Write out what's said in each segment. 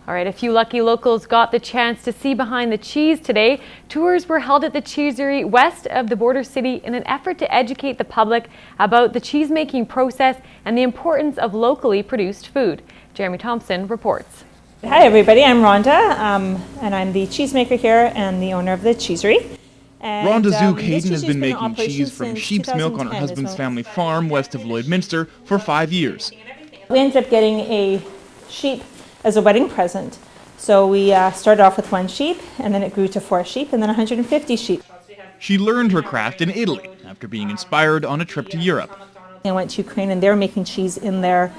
All right, a few lucky locals got the chance to see behind the cheese today. Tours were held at the Cheesiry west of the border city in an effort to educate the public about the cheese-making process and the importance of locally produced food. Jeremy Thompson reports. Hi everybody, I'm Rhonda, and I'm the cheesemaker here and the owner of the Cheesiry. Rhonda Zook Hayden has been making cheese from sheep's milk on her husband's family farm west of Lloydminster for 5 years. We ended up getting a sheep as a wedding present. So we started off with 1 sheep, and then it grew to 4 sheep, and then 150 sheep. She learned her craft in Italy after being inspired on a trip to Europe. I went to Ukraine, and they were making cheese in their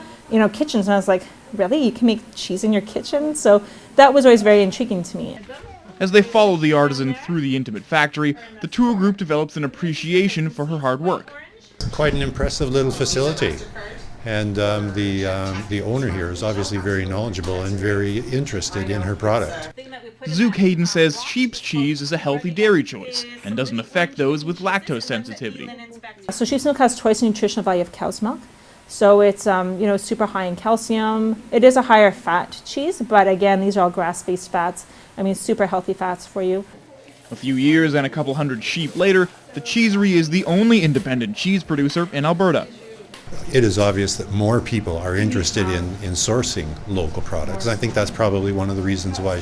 kitchens, and I was like, really? You can make cheese in your kitchen? So that was always very intriguing to me. As they follow the artisan through the intimate factory, the tour group develops an appreciation for her hard work. Quite an impressive little facility. And the owner here is obviously very knowledgeable and very interested in her product. Zook Hayden says sheep's cheese is a healthy dairy choice and doesn't affect those with lactose sensitivity. So sheep's milk has twice the nutritional value of cow's milk. So it's super high in calcium. It is a higher fat cheese, but again, these are all grass-based fats. I mean, super healthy fats for you. A few years and a couple hundred sheep later, the Cheesiry is the only independent cheese producer in Alberta. It is obvious that more people are interested in sourcing local products. I think that's probably one of the reasons why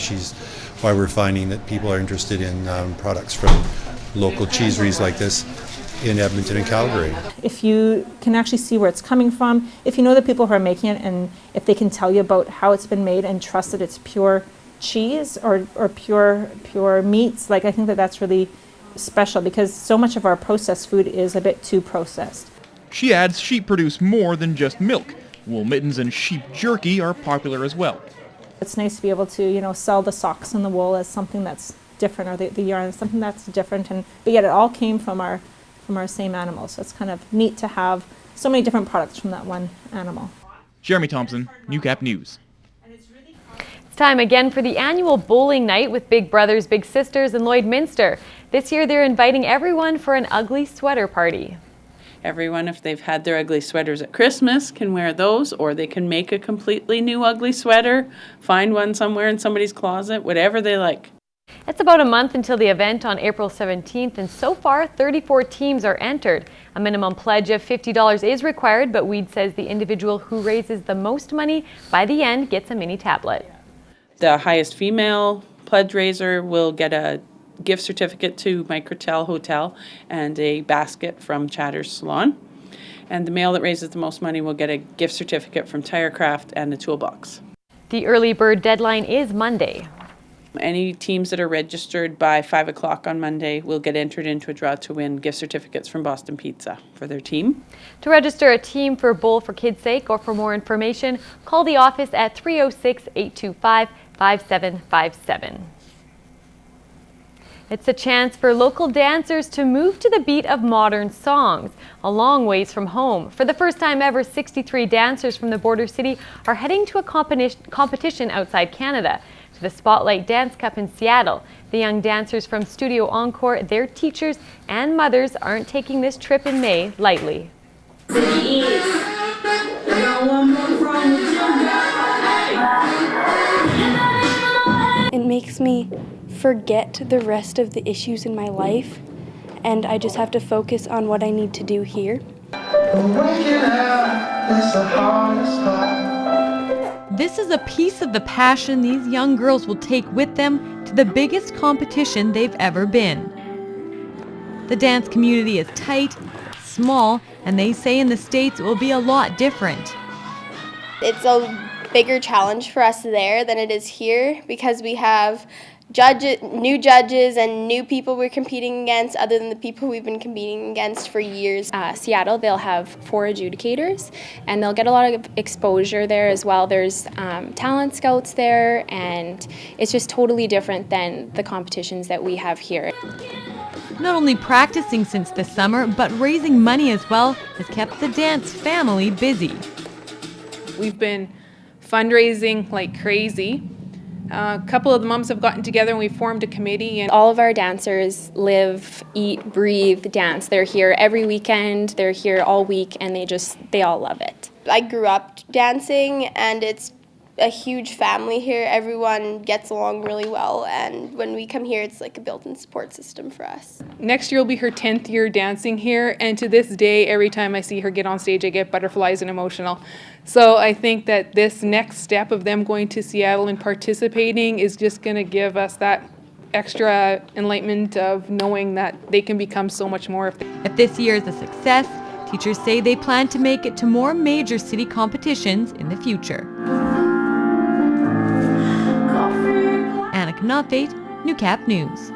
we're finding that people are interested in products from local cheeseries like this in Edmonton and Calgary. If you can actually see where it's coming from, if you know the people who are making it, and if they can tell you about how it's been made and trust that it's pure cheese or pure meats, I think that's really special, because so much of our processed food is a bit too processed. She adds sheep produce more than just milk. Wool mittens and sheep jerky are popular as well. It's nice to be able to, sell the socks and the wool as something that's different, or the yarn as something that's different, but yet it all came from our same animal. So it's kind of neat to have so many different products from that one animal. Jeremy Thompson, Newcap News. It's time again for the annual bowling night with Brothers Big Sisters in Lloydminster. This year they're inviting everyone for an ugly sweater party. Everyone, if they've had their ugly sweaters at Christmas, can wear those, or they can make a completely new ugly sweater, find one somewhere in somebody's closet, whatever they like. It's about a month until the event on April 17th, and so far 34 teams are entered. A minimum pledge of $50 is required, but Weed says the individual who raises the most money by the end gets a mini tablet. The highest female pledge raiser will get a gift certificate to Microtel Hotel and a basket from Chatter's Salon. And the male that raises the most money will get a gift certificate from Tirecraft and a toolbox. The early bird deadline is Monday. Any teams that are registered by 5 o'clock on Monday will get entered into a draw to win gift certificates from Boston Pizza for their team. To register a team for Bowl for Kids' Sake or for more information, call the office at 306-825-5757. It's a chance for local dancers to move to the beat of modern songs, a long ways from home. For the first time ever, 63 dancers from the border city are heading to a competition outside Canada, to the Spotlight Dance Cup in Seattle. The young dancers from Studio Encore, their teachers and mothers aren't taking this trip in May lightly. It makes me forget the rest of the issues in my life, and I just have to focus on what I need to do here. This is a piece of the passion these young girls will take with them to the biggest competition they've ever been. The dance community is tight, small, and they say in the States it will be a lot different. It's a bigger challenge for us there than it is here, because we have new judges and new people we're competing against other than the people we've been competing against for years. Seattle, they'll have 4 adjudicators, and they'll get a lot of exposure there as well. There's talent scouts there, and it's just totally different than the competitions that we have here. Not only practicing since the summer, but raising money as well has kept the dance family busy. We've been fundraising like crazy. A couple of the moms have gotten together and we formed a committee. And all of our dancers live, eat, breathe, dance. They're here every weekend, they're here all week, and they all love it. I grew up dancing, and it's a huge family here. Everyone gets along really well, and when we come here, it's like a built-in support system for us. Next year will be her 10th year dancing here, and to this day, every time I see her get on stage, I get butterflies and emotional. So I think that this next step of them going to Seattle and participating is just going to give us that extra enlightenment of knowing that they can become so much more. If this year is a success, teachers say they plan to make it to more major city competitions in the future. Anna Knopfate, Newcap News.